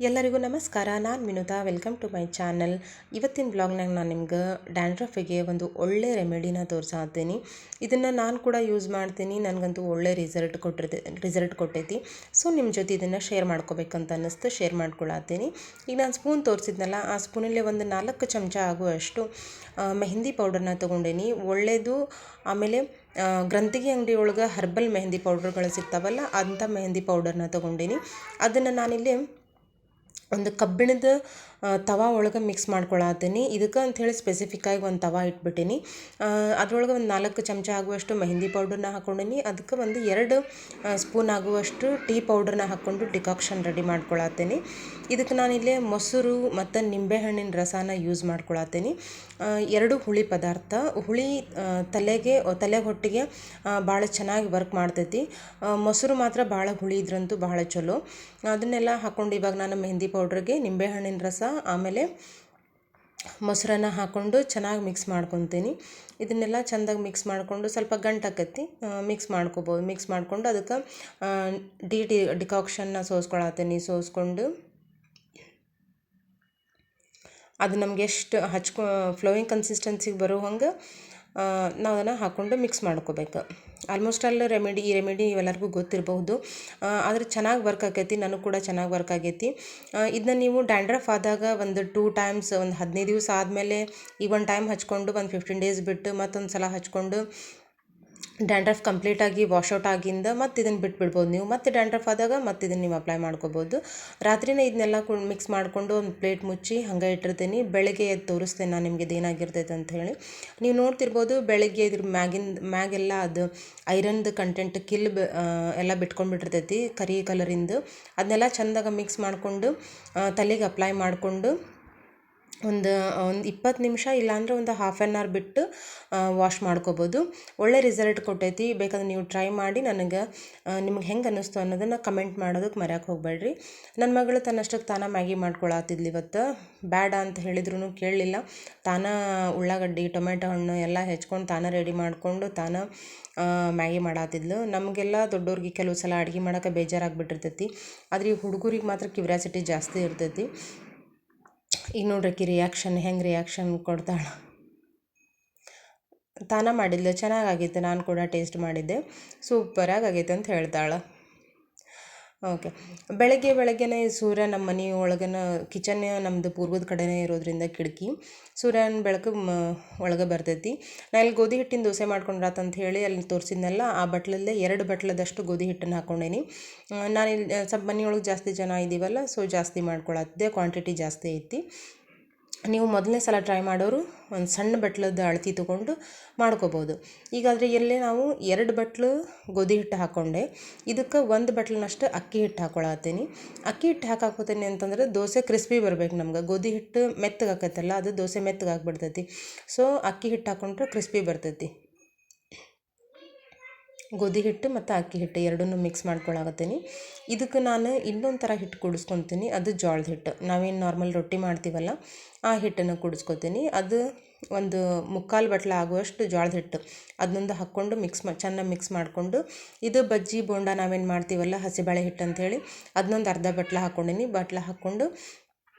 ಎಲ್ಲರಿಗೂ ನಮಸ್ಕಾರ. ನಾನು Vinuta. Welcome to my channel. ಇವತ್ತಿನ ಬ್ಲಾಗ್ನಾಗ ನಾನು ನಿಮ್ಗೆ ಡ್ಯಾಂಡ್ರಫಿಗೆ ಒಂದು ಒಳ್ಳೆ ರೆಮಿಡಿನ ತೋರಿಸಾತೀನಿ. ಇದನ್ನು ನಾನು ಕೂಡ ಯೂಸ್ ಮಾಡ್ತೀನಿ. ನನಗಂತೂ ಒಳ್ಳೆ ರಿಸಲ್ಟ್ ಕೊಟ್ಟೈತಿ. ಸೊ ನಿಮ್ಮ ಜೊತೆ ಇದನ್ನು ಶೇರ್ ಮಾಡ್ಕೋಬೇಕಂತ ಅನ್ನಿಸ್ತು, ಶೇರ್ ಮಾಡ್ಕೊಳತ್ತೀನಿ. ಈಗ ನಾನು ಸ್ಪೂನ್ ತೋರಿಸಿದ್ನಲ್ಲ, ಆ ಸ್ಪೂನಲ್ಲೇ ಒಂದು 4 ಚಮಚ ಆಗುವಷ್ಟು ಮೆಹಂದಿ ಪೌಡರ್ನ ತೊಗೊಂಡೇನಿ. ಒಳ್ಳೆಯದು. ಆಮೇಲೆ ಗ್ರಂಥಿಗೆ ಅಂಗಡಿ ಒಳಗೆ ಹರ್ಬಲ್ ಮೆಹಂದಿ ಪೌಡ್ರ್ಗಳು ಸಿಗ್ತಾವಲ್ಲ, ಅಂಥ ಮೆಹಂದಿ ಪೌಡರ್ನ ತೊಗೊಂಡೇನಿ. ಅದನ್ನು ನಾನಿಲ್ಲಿ ಒಂದು ಕಬ್ಬಿಣದ ತವಾ ಒಳಗೆ ಮಿಕ್ಸ್ ಮಾಡ್ಕೊಳತ್ತೀನಿ. ಇದಕ್ಕೆ ಅಂಥೇಳಿ ಸ್ಪೆಸಿಫಿಕ್ಕಾಗಿ ಒಂದು ತವಾ ಇಟ್ಬಿಟ್ಟೀನಿ. ಅದರೊಳಗೆ ಒಂದು 4 ಚಮಚ ಆಗುವಷ್ಟು ಮೆಹಂದಿ ಪೌಡರ್ನ ಹಾಕ್ಕೊಂಡೀನಿ. ಅದಕ್ಕೆ ಒಂದು 2 ಸ್ಪೂನ್ ಆಗುವಷ್ಟು ಟೀ ಪೌಡರ್ನ ಹಾಕ್ಕೊಂಡು ಡಿಕಾಕ್ಷನ್ ರೆಡಿ ಮಾಡ್ಕೊಳತ್ತೀನಿ. ಇದಕ್ಕೆ ನಾನಿಲ್ಲಿ ಮೊಸರು ಮತ್ತು ನಿಂಬೆಹಣ್ಣಿನ ರಸನ ಯೂಸ್ ಮಾಡ್ಕೊಳತ್ತೀನಿ. 2 ಹುಳಿ ಪದಾರ್ಥ. ಹುಳಿ ತಲೆ ಹೊಟ್ಟಿಗೆ ಭಾಳ ಚೆನ್ನಾಗಿ ವರ್ಕ್ ಮಾಡ್ತೈತಿ. ಮೊಸರು ಮಾತ್ರ ಭಾಳ ಹುಳಿ ಇದ್ರಂತೂ ಭಾಳ ಚಲೋ. ಅದನ್ನೆಲ್ಲ ಹಾಕ್ಕೊಂಡು ಇವಾಗ ನಾನು ಮೆಹಂದಿ ಪೌಡ್ರಿಗೆ ನಿಂಬೆಹಣ್ಣಿನ ರಸ ಆಮೇಲೆ ಮೊಸರನ್ನು ಹಾಕ್ಕೊಂಡು ಚೆನ್ನಾಗಿ ಮಿಕ್ಸ್ ಮಾಡ್ಕೊತೀನಿ. ಇದನ್ನೆಲ್ಲ ಚೆಂದಾಗಿ ಮಿಕ್ಸ್ ಮಾಡಿಕೊಂಡು ಸ್ವಲ್ಪ ಗಂಟಾಕತ್ತಿ ಮಿಕ್ಸ್ ಮಾಡ್ಕೊಬೋದು. ಮಿಕ್ಸ್ ಮಾಡಿಕೊಂಡು ಅದಕ್ಕೆ ಡಿಕಾಕ್ಷನ್ನ ಸೋಸ್ಕೊಳತ್ತೀನಿ. ಸೋಸ್ಕೊಂಡು ಅದು ನಮ್ಗೆ ಎಷ್ಟು ಫ್ಲೋಯಿಂಗ್ ಕನ್ಸಿಸ್ಟೆನ್ಸಿಗೆ ಬರೋ ಹಂಗೆ ನಾವು ಅದನ್ನು ಹಾಕ್ಕೊಂಡು ಮಿಕ್ಸ್ ಮಾಡ್ಕೋಬೇಕು. ಆಲ್ಮೋಸ್ಟ್ ಆಲ್ ಈ ರೆಮಿಡಿ ಎಲ್ಲರಿಗೂ ಗೊತ್ತಿರಬಹುದು. ಆದರೆ ಚೆನ್ನಾಗಿ ವರ್ಕ್ ಆಕೈತಿ. ನನಗೆ ಕೂಡ ಚೆನ್ನಾಗಿ ವರ್ಕ್ ಆಗೈತಿ. ಇದನ್ನ ನೀವು ಡ್ಯಾಂಡ್ರಫ್ ಆದಾಗ ಒಂದು 2 ಟೈಮ್ಸ್, ಒಂದು 15 ದಿವಸ ಆದಮೇಲೆ ಈ ಒಂದು ಟೈಮ್ ಹಚ್ಕೊಂಡು ಒಂದು 15 ಡೇಸ್ ಬಿಟ್ಟು ಮತ್ತೊಂದು ಸಲ ಹಚ್ಕೊಂಡು ಡ್ಯಾಂಡ್ರಫ್ ಕಂಪ್ಲೀಟಾಗಿ ವಾಶೌಟ್ ಆಗಿಂದ ಮತ್ತು ಇದನ್ನು ಬಿಟ್ಬಿಡ್ಬೋದು ನೀವು. ಮತ್ತು ಡ್ಯಾಂಡ್ರಫ್ ಆದಾಗ ಮತ್ತು ಇದನ್ನು ನೀವು ಅಪ್ಲೈ ಮಾಡ್ಕೋಬೋದು. ರಾತ್ರಿನೇ ಇದನ್ನೆಲ್ಲ ಮಿಕ್ಸ್ ಮಾಡಿಕೊಂಡು ಒಂದು ಪ್ಲೇಟ್ ಮುಚ್ಚಿ ಹಂಗೆ ಇಟ್ಟಿರ್ತೀನಿ. ಬೆಳಗ್ಗೆ ಎದ್ದು ತೋರಿಸ್ತೇನೆ ನಾನು ನಿಮಗೆ ಇದೇನಾಗಿರ್ತೈತೆ ಅಂತ ಹೇಳಿ. ನೀವು ನೋಡ್ತಿರ್ಬೋದು, ಬೆಳಗ್ಗೆ ಇದ್ರ ಮ್ಯಾಗೆಲ್ಲ ಅದು ಐರನ್ದು ಕಂಟೆಂಟ್ ಎಲ್ಲ ಬಿಟ್ಕೊಂಡ್ಬಿಟ್ಟಿರ್ತೈತಿ ಕರಿ ಕಲರಿಂದು. ಅದನ್ನೆಲ್ಲ ಚೆಂದಾಗ ಮಿಕ್ಸ್ ಮಾಡಿಕೊಂಡು ತಲೆಗೆ ಅಪ್ಲೈ ಮಾಡಿಕೊಂಡು ಒಂದು 20 ನಿಮಿಷ ಇಲ್ಲಾಂದರೆ ಒಂದು ಹಾಫ್ ಆನ್ ಅವರ್ ಬಿಟ್ಟು ವಾಶ್ ಮಾಡ್ಕೋಬೋದು. ಒಳ್ಳೆ ರಿಸಲ್ಟ್ ಕೊಟ್ಟೈತಿ. ಬೇಕಾದ್ರೆ ನೀವು ಟ್ರೈ ಮಾಡಿ ನಿಮ್ಗೆ ಹೆಂಗೆ ಅನ್ನಿಸ್ತು ಅನ್ನೋದನ್ನು ಕಮೆಂಟ್ ಮಾಡೋದಕ್ಕೆ ಮರ್ಯಾಕೆ ಹೋಗಬೇಡ್ರಿ. ನನ್ನ ಮಗಳು ತನ್ನಷ್ಟಕ್ಕೆ ತಾನ ಮ್ಯಾಗಿ ಮಾಡ್ಕೊಳತ್ತಿದ್ಲು ಇವತ್ತು. ಬೇಡ ಅಂತ ಹೇಳಿದ್ರು ಕೇಳಲಿಲ್ಲ. ತಾನ ಉಳ್ಳಾಗಡ್ಡಿ, ಟೊಮೆಟೊ ಹಣ್ಣು ಎಲ್ಲ ಹೆಚ್ಕೊಂಡು ತಾನ ರೆಡಿ ಮಾಡಿಕೊಂಡು ತಾನ ಮ್ಯಾಗಿ ಮಾಡತ್ತಿದ್ಲು. ನಮಗೆಲ್ಲ ದೊಡ್ಡವ್ರಿಗೆ ಕೆಲವು ಸಲ ಅಡುಗೆ ಮಾಡೋಕೆ ಬೇಜಾರಾಗಿಬಿಟ್ಟಿರ್ತೈತಿ. ಆದರೆ ಈ ಹುಡುಗರಿಗೆ ಮಾತ್ರ ಕ್ಯೂರಿಯಾಸಿಟಿ ಜಾಸ್ತಿ ಇರ್ತೈತಿ. ಈಗ ನೋಡ್ರಿ ಹೆಂಗೆ ರಿಯಾಕ್ಷನ್ ಕೊಡ್ತಾಳೆ. ತಾನ ಮಾಡಿದ್ಲು, ಚೆನ್ನಾಗಾಗಿತ್ತು. ನಾನು ಕೂಡ ಟೇಸ್ಟ್ ಮಾಡಿದ್ದೆ, ಸೂಪರಾಗಿ ಆಗೈತೆ ಅಂತ ಹೇಳ್ತಾಳೆ. ಓಕೆ. ಬೆಳಗ್ಗೆನೇ ಸೂರ್ಯ ನಮ್ಮ ಮನೆ ಒಳಗನ ಕಿಚನ್ ನಮ್ಮದು ಪೂರ್ವದ ಕಡೆನೇ ಇರೋದ್ರಿಂದ ಕಿಟಕಿ ಸೂರ್ಯನ ಬೆಳಕು ಒಳಗೆ ಬರ್ತೈತಿ. ನಾನು ಇಲ್ಲಿ ಗೋಧಿ ಹಿಟ್ಟಿನ ದೋಸೆ ಮಾಡ್ಕೊಂಡ್ರಾತಂತ ಹೇಳಿ ಅಲ್ಲಿ ತೋರಿಸಿದ್ನಲ್ಲ, ಆ ಬಟ್ಲಲ್ಲೇ 2 ಬಟ್ಲದಷ್ಟು ಗೋಧಿ ಹಿಟ್ಟನ್ನು ಹಾಕ್ಕೊಂಡೇನಿ. ನಾನಿಲ್ಲಿ ಸ್ವಲ್ಪ ಮನೆಯೊಳಗೆ ಜಾಸ್ತಿ ಜನ ಇದ್ದೀವಲ್ಲ, ಸೊ ಜಾಸ್ತಿ ಮಾಡ್ಕೊಳತ್ತಿದ್ದೆ. ಕ್ವಾಂಟಿಟಿ ಜಾಸ್ತಿ ಐತಿ. ನೀವು ಮೊದಲನೇ ಸಲ ಟ್ರೈ ಮಾಡೋರು ಒಂದು ಸಣ್ಣ ಬಟ್ಲದ ಅಳತಿ ತೊಗೊಂಡು ಮಾಡ್ಕೋಬೋದು. ಈಗಾದರೆ ಎಲ್ಲೇ ನಾವು 2 ಬಟ್ಲು ಗೋಧಿ ಹಿಟ್ಟು ಹಾಕ್ಕೊಂಡೆ. ಇದಕ್ಕೆ 1 ಬಟ್ಲನಷ್ಟು ಅಕ್ಕಿ ಹಿಟ್ಟು ಹಾಕ್ಕೊಳತ್ತೀನಿ. ಅಕ್ಕಿ ಹಿಟ್ಟು ಹಾಕೋತೀನಿ ಅಂತಂದ್ರೆ ದೋಸೆ ಕ್ರಿಸ್ಪಿ ಬರ್ಬೇಕು ನಮ್ಗೆ. ಗೋಧಿ ಹಿಟ್ಟು ಮೆತ್ತಗಾಕತ್ತಲ್ಲ, ಅದು ದೋಸೆ ಮೆತ್ತಗಾಗ್ಬಿಡ್ತೈತಿ. ಸೊ ಅಕ್ಕಿ ಹಿಟ್ಟು ಹಾಕ್ಕೊಂಡ್ರೆ ಕ್ರಿಸ್ಪಿ ಬರ್ತೈತಿ. ಗೋಧಿ ಹಿಟ್ಟು ಮತ್ತು ಅಕ್ಕಿ ಹಿಟ್ಟು ಎರಡನ್ನೂ ಮಿಕ್ಸ್ ಮಾಡ್ಕೊಳಕತ್ತೀನಿ. ಇದಕ್ಕೆ ನಾನು ಇನ್ನೊಂದು ಥರ ಹಿಟ್ಟು ಕೂಡಿಸ್ಕೊತೀನಿ. ಅದು ಜೋಳದ ಹಿಟ್ಟು. ನಾವೇನು ನಾರ್ಮಲ್ ರೊಟ್ಟಿ ಮಾಡ್ತೀವಲ್ಲ, ಆ ಹಿಟ್ಟನ್ನು ಕೂಡಿಸ್ಕೊತೀನಿ. ಅದು ಒಂದು 3/4 ಬಟ್ಲ ಆಗುವಷ್ಟು ಜೋಳದ ಹಿಟ್ಟು ಅದನ್ನೊಂದು ಹಾಕ್ಕೊಂಡು ಚೆನ್ನಾಗಿ ಮಿಕ್ಸ್ ಮಾಡಿಕೊಂಡು, ಇದು ಬಜ್ಜಿ ಬೋಂಡ ನಾವೇನು ಮಾಡ್ತೀವಲ್ಲ ಹಸಿಬೇಳೆ ಹಿಟ್ಟು ಅಂಥೇಳಿ, ಅದನ್ನೊಂದು ಅರ್ಧ ಬಟ್ಲ ಹಾಕ್ಕೊಂಡೀನಿ. ಹಾಕ್ಕೊಂಡು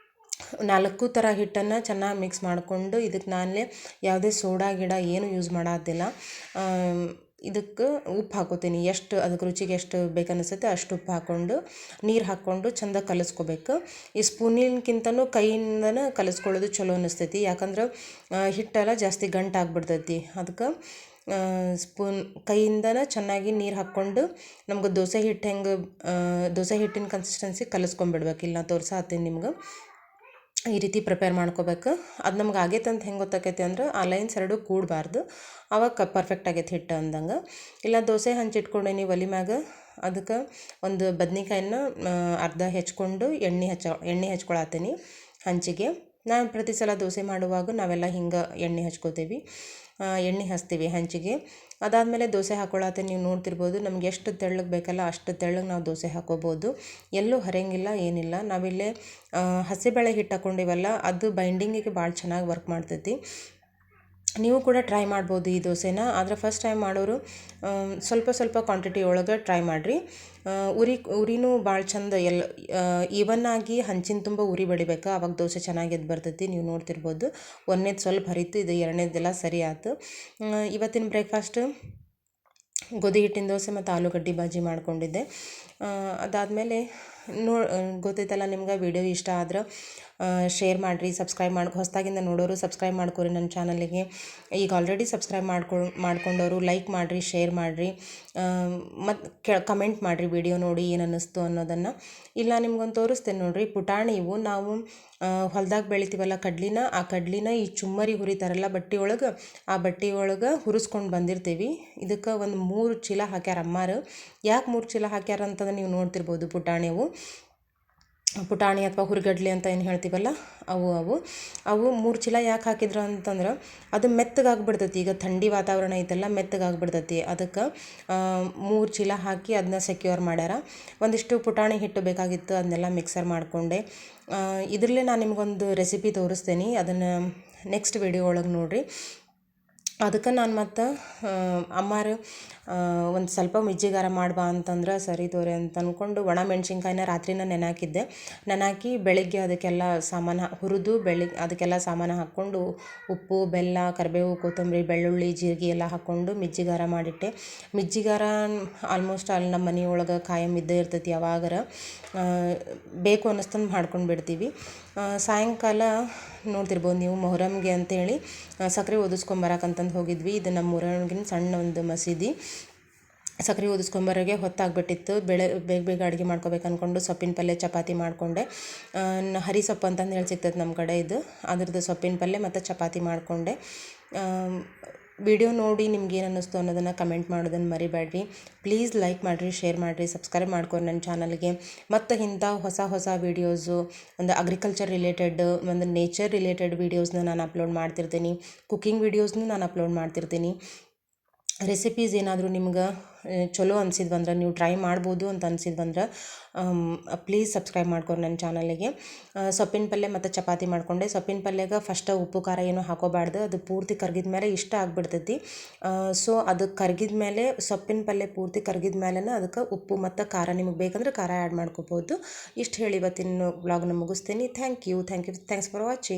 4 ಥರ ಹಿಟ್ಟನ್ನು ಚೆನ್ನಾಗಿ ಮಿಕ್ಸ್ ಮಾಡಿಕೊಂಡು, ಇದಕ್ಕೆ ನಾನೇ ಯಾವುದೇ ಸೋಡಾ ಏನು ಯೂಸ್ ಮಾಡೋದಿಲ್ಲ. ಇದಕ್ಕೆ ಉಪ್ಪು ಹಾಕೋತೀನಿ. ಅದಕ್ಕೆ ರುಚಿಗೆ ಎಷ್ಟು ಬೇಕನ್ನಿಸುತ್ತೆ ಅಷ್ಟು ಉಪ್ಪು ಹಾಕ್ಕೊಂಡು ನೀರು ಹಾಕ್ಕೊಂಡು ಚೆಂದ ಕಲಿಸ್ಕೋಬೇಕು. ಈ ಸ್ಪೂನಿನಕ್ಕಿಂತನೂ ಕೈಯಿಂದನೇ ಕಲಿಸ್ಕೊಳ್ಳೋದು ಚಲೋ ಅನ್ನಿಸ್ತೈತಿ. ಯಾಕಂದ್ರೆ ಹಿಟ್ಟೆಲ್ಲ ಜಾಸ್ತಿ ಗಂಟಾಗ್ಬಿಡ್ತೈತಿ. ಅದಕ್ಕೆ ಕೈಯಿಂದನೇ ಚೆನ್ನಾಗಿ ನೀರು ಹಾಕ್ಕೊಂಡು ನಮ್ಗೆ ದೋಸೆ ಹಿಟ್ಟಿನ ಕನ್ಸಿಸ್ಟೆನ್ಸಿ ಕಲಿಸ್ಕೊಂಡ್ಬಿಡ್ಬೇಕು. ಇಲ್ಲ ನಾನು ತೋರ್ಸಾತ್ತೀನಿ ನಿಮ್ಗೆ. ಈ ರೀತಿ ಪ್ರಿಪೇರ್ ಮಾಡ್ಕೋಬೇಕು. ಅದು ನಮ್ಗೆ ಆಗೈತೆ ಅಂತ ಹೆಂಗೆ ಗೊತ್ತಾಕೈತಿ ಅಂದ್ರೆ, ಆ ಲೈನ್ಸ್ 2 ಕೂಡಬಾರ್ದು. ಆವಾಗ ಪರ್ಫೆಕ್ಟ್ ಆಗೈತೆ ಹಿಟ್ಟು ಅಂದಂಗೆ. ಇಲ್ಲ ದೋಸೆ ಹಂಚಿಟ್ಕೊಂಡೇನಿ ಒಲೆ ಮ್ಯಾಗ. ಅದಕ್ಕೆ ಒಂದು ಬದ್ನಿಕಾಯಿನ ಅರ್ಧ ಹೆಚ್ಕೊಂಡು ಎಣ್ಣೆ ಹಚ್ಕೊಳತ್ತೀನಿ ಹಂಚಿಗೆ. ನಾನು ಪ್ರತಿ ಸಲ ದೋಸೆ ಮಾಡುವಾಗ ನಾವೆಲ್ಲ ಹಿಂಗೆ ಎಣ್ಣೆ ಹಚ್ತೀವಿ ಹಂಚಿಗೆ. ಅದಾದಮೇಲೆ ದೋಸೆ ಹಾಕ್ಕೊಳತ್ತೀನಿ. ನೀವು ನೋಡ್ತಿರ್ಬೋದು, ನಮ್ಗೆ ಎಷ್ಟು ತೆಳ್ಳಗೆ ಬೇಕಲ್ಲ ಅಷ್ಟು ತೆಳ್ಳಗೆ ನಾವು ದೋಸೆ ಹಾಕ್ಕೋಬೋದು. ಎಲ್ಲೂ ಹರಿಯಂಗಿಲ್ಲ, ಏನಿಲ್ಲ. ನಾವಿಲ್ಲೇ ಹಸಿಬೇಳೆ ಹಿಟ್ಟು ಹಾಕ್ಕೊಂಡಿವಲ್ಲ, ಅದು ಬೈಂಡಿಂಗಿಗೆ ಭಾಳ ಚೆನ್ನಾಗಿ ವರ್ಕ್ ಮಾಡ್ತೈತಿ. ನೀವು ಕೂಡ ಟ್ರೈ ಮಾಡ್ಬೋದು ಈ ದೋಸೆನ. ಆದರೆ ಫಸ್ಟ್ ಟೈಮ್ ಮಾಡೋರು ಸ್ವಲ್ಪ ಸ್ವಲ್ಪ ಕ್ವಾಂಟಿಟಿ ಒಳಗೆ ಟ್ರೈ ಮಾಡಿರಿ. ಉರಿನೂ ಭಾಳ ಚಂದ ಈವನ್ ಆಗಿ ಹಂಚಿನ ತುಂಬ ಉರಿ ಬಡಿಬೇಕು, ಆವಾಗ ದೋಸೆ ಚೆನ್ನಾಗಿ ಎದ್ದು ಬರ್ತೈತಿ. ನೀವು ನೋಡ್ತಿರ್ಬೋದು, ಒಂದನೇದು ಸ್ವಲ್ಪ ಹರಿತು, ಇದು ಎರಡನೇದೆಲ್ಲ ಸರಿ ಆಯ್ತು. ಇವತ್ತಿನ ಬ್ರೇಕ್ಫಾಸ್ಟ್ ಗೋಧಿ ಹಿಟ್ಟಿನ ದೋಸೆ ಮತ್ತು ಆಲೂಗಡ್ಡೆ ಬಾಜಿ ಮಾಡ್ಕೊಂಡಿದ್ದೆ. ಅದಾದಮೇಲೆ ಗೊತ್ತೈತಲ್ಲ ನಿಮ್ಗೆ, ವಿಡಿಯೋ ಇಷ್ಟ ಆದ್ರೆ ಶೇರ್ ಮಾಡಿರಿ, ಸಬ್ಸ್ಕ್ರೈಬ್ ಹೊಸದಾಗಿಂದ ನೋಡೋರು ಸಬ್ಸ್ಕ್ರೈಬ್ ಮಾಡ್ಕೊರಿ ನನ್ನ ಚಾನಲಿಗೆ. ಈಗ ಆಲ್ರೆಡಿ ಸಬ್ಸ್ಕ್ರೈಬ್ ಮಾಡ್ಕೊಂಡವರು ಲೈಕ್ ಮಾಡಿರಿ, ಶೇರ್ ಮಾಡಿರಿ, ಮತ್ತು ಕಮೆಂಟ್ ಮಾಡಿರಿ ವಿಡಿಯೋ ನೋಡಿ ಏನು ಅನ್ನಿಸ್ತು ಅನ್ನೋದನ್ನು. ಇಲ್ಲ ನಿಮ್ಗೊಂದು ತೋರಿಸ್ತೇನೆ ನೋಡಿರಿ, ಪುಟಾಣಿ ಇವು. ನಾವು ಹೊಲ್ದಾಗ ಬೆಳಿತೀವಲ್ಲ ಕಡ್ಲಿನ, ಆ ಕಡ್ಲಿನ ಈ ಚುಮ್ಮರಿ ಹುರಿತಾರಲ್ಲ ಬಟ್ಟೆ ಒಳಗೆ, ಆ ಬಟ್ಟೆ ಒಳಗೆ ಹುರಿಸ್ಕೊಂಡು ಬಂದಿರ್ತೀವಿ. ಇದಕ್ಕೆ ಒಂದು 3 ಚೀಲ ಹಾಕ್ಯಾರ ಅಮ್ಮಾರು. ಯಾಕೆ 3 ಚೀಲ ಹಾಕ್ಯಾರ ಅಂತಂದ್ರೆ ನೀವು ನೋಡ್ತಿರ್ಬೋದು. ಪುಟಾಣಿ ಅಥವಾ ಹುರಿಗಡ್ಲೆ ಅಂತ ಏನು ಹೇಳ್ತೀವಲ್ಲ, ಅವು 3 ಚೀಲ ಯಾಕೆ ಹಾಕಿದ್ರು ಅಂತಂದ್ರೆ ಅದು ಮೆತ್ತಗಾಗ್ಬಿಡ್ತೈತಿ. ಈಗ ಥಂಡಿ ವಾತಾವರಣ ಐತಲ್ಲ, ಮೆತ್ತಗಾಗ್ಬಿಡ್ತೈತಿ. ಅದಕ್ಕೆ 3 ಚೀಲ ಹಾಕಿ ಅದನ್ನ ಸೆಕ್ಯೂರ್ ಮಾಡ್ಯಾರ. ಒಂದಿಷ್ಟು ಪುಟಾಣಿ ಹಿಟ್ಟು ಬೇಕಾಗಿತ್ತು, ಅದನ್ನೆಲ್ಲ ಮಿಕ್ಸರ್ ಮಾಡಿಕೊಂಡೆ. ಇದರಲ್ಲೇ ನಾನು ನಿಮಗೊಂದು ರೆಸಿಪಿ ತೋರಿಸ್ತೇನೆ, ಅದನ್ನು ನೆಕ್ಸ್ಟ್ ವಿಡಿಯೋ ಒಳಗೆ ನೋಡಿರಿ. ಅದಕ್ಕೆ ನಾನು ಮತ್ತು ಅಮ್ಮಾರು ಒಂದು ಸ್ವಲ್ಪ ಮಿಜ್ಜಿಗಾರ ಮಾಡ್ಬಾ ಅಂತಂದ್ರೆ ಸರಿ ತೋರಿ ಅಂತ ಅಂದ್ಕೊಂಡು ಒಣ ಮೆಣ್ಸಿನ್ಕಾಯಿನ ರಾತ್ರಿನ ನೆನಾಕಿ ಬೆಳಗ್ಗೆ ಅದಕ್ಕೆಲ್ಲ ಸಾಮಾನು ಹುರಿದು ಅದಕ್ಕೆಲ್ಲ ಸಾಮಾನು ಹಾಕ್ಕೊಂಡು ಉಪ್ಪು, ಬೆಲ್ಲ, ಕರಿಬೇವು, ಕೊತ್ತಂಬರಿ, ಬೆಳ್ಳುಳ್ಳಿ, ಜೀರಿಗೆ ಎಲ್ಲ ಹಾಕ್ಕೊಂಡು ಮಿಜ್ಜಿಗಾರ ಮಾಡಿಟ್ಟೆ. ಮಿಜ್ಜಿಗಾರ ಆಲ್ಮೋಸ್ಟ್ ಅಲ್ಲಿ ನಮ್ಮ ಮನೆಯೊಳಗೆ ಕಾಯಂ ಇದ್ದೇ ಇರ್ತೈತಿ. ಯಾವಾಗಾರ ಬೇಕು ಅನ್ನಿಸ್ತಂದು ಮಾಡ್ಕೊಂಡು ಬಿಡ್ತೀವಿ. ಸಾಯಂಕಾಲ ನೋಡ್ತಿರ್ಬೋದು ನೀವು, ಮೊಹರಂಗೆ ಅಂತೇಳಿ ಸಕ್ಕರೆ ಓದಿಸ್ಕೊಂಬರಕ್ಕಂತಂದು ಹೋಗಿದ್ವಿ. ಇದು ನಮ್ಮ ಊರಿನ ಸಣ್ಣ ಒಂದು ಮಸೀದಿ. ಸಕ್ಕರೆ ಓದಿಸ್ಕೊಂಬರೋಗೆ ಹೊತ್ತಾಗ್ಬಿಟ್ಟಿತ್ತು. ಬೇಗ ಬೇಗ ಅಡುಗೆ ಮಾಡ್ಕೋಬೇಕು ಅಂದ್ಕೊಂಡು ಸೊಪ್ಪಿನ ಪಲ್ಯ, ಚಪಾತಿ ಮಾಡಿಕೊಂಡೆ. ಹರಿ ಸೊಪ್ಪು ಅಂತಂದು ಹೇಳಿ ಸಿಗ್ತೈತೆ ನಮ್ಮ ಕಡೆ, ಅದ್ರದ್ದು ಸೊಪ್ಪಿನ ಪಲ್ಯ ಮತ್ತು ಚಪಾತಿ ಮಾಡಿಕೊಂಡೆ. ವಿಡಿಯೋ ನೋಡಿ ನಿಮ್ಗೆ ಏನು ಅನ್ನಿಸ್ತು ಅನ್ನೋದನ್ನು ಕಮೆಂಟ್ ಮಾಡೋದನ್ನು ಮರಿಬೇಡ್ರಿ. ಪ್ಲೀಸ್ ಲೈಕ್ ಮಾಡಿರಿ, ಶೇರ್ ಮಾಡಿರಿ, ಸಬ್ಸ್ಕ್ರೈಬ್ ಮಾಡ್ಕೊರಿ ನನ್ನ ಚಾನಲ್ಗೆ. ಮತ್ತು ಇಂಥ ಹೊಸ ವೀಡಿಯೋಸು, ಒಂದು ಅಗ್ರಿಕಲ್ಚರ್ ರಿಲೇಟೆಡ್, ಒಂದು ನೇಚರ್ ರಿಲೇಟೆಡ್ ವೀಡಿಯೋಸ್ನ ನಾನು ಅಪ್ಲೋಡ್ ಮಾಡ್ತಿರ್ತೀನಿ. ಕುಕ್ಕಿಂಗ್ ವೀಡಿಯೋಸ್ನೂ ನಾನು ಅಪ್ಲೋಡ್ ಮಾಡ್ತಿರ್ತೀನಿ. ರೆಸಿಪೀಸ್ ಏನಾದರೂ ನಿಮ್ಗೆ ಚಲೋ ಅನಿಸಿದ್ವಂದ್ರೆ, ನೀವು ಟ್ರೈ ಮಾಡ್ಬೋದು ಅಂತ ಅನಿಸಿದ್ವಂದ್ರೆ ಪ್ಲೀಸ್ ಸಬ್ಸ್ಕ್ರೈಬ್ ಮಾಡ್ಕೊರಿ ನನ್ನ ಚಾನಲಿಗೆ. ಸೊಪ್ಪಿನ ಪಲ್ಯ ಮತ್ತು ಚಪಾತಿ ಮಾಡಿಕೊಂಡೆ. ಸೊಪ್ಪಿನ ಪಲ್ಯಗೆ ಫಸ್ಟ್ ಉಪ್ಪು ಖಾರ ಏನೂ ಹಾಕೋಬಾರ್ದು, ಅದು ಪೂರ್ತಿ ಕರಗಿದ ಮೇಲೆ ಇಷ್ಟ ಆಗಿಬಿಡ್ತೈತಿ. ಸೊ ಅದು ಕರಗಿದ ಮೇಲೆ, ಸೊಪ್ಪಿನ ಪಲ್ಯ ಪೂರ್ತಿ ಕರಗಿದ ಮೇಲೇ ಅದಕ್ಕೆ ಉಪ್ಪು ಮತ್ತು ಖಾರ, ನಿಮಗೆ ಬೇಕಂದ್ರೆ ಖಾರ ಆ್ಯಡ್ ಮಾಡ್ಕೋಬೋದು. ಇಷ್ಟು ಹೇಳಿ ಇವತ್ತಿನ ವ್ಲಾಗ್ನ ಮುಗಿಸ್ತೀನಿ. Thanks for watching.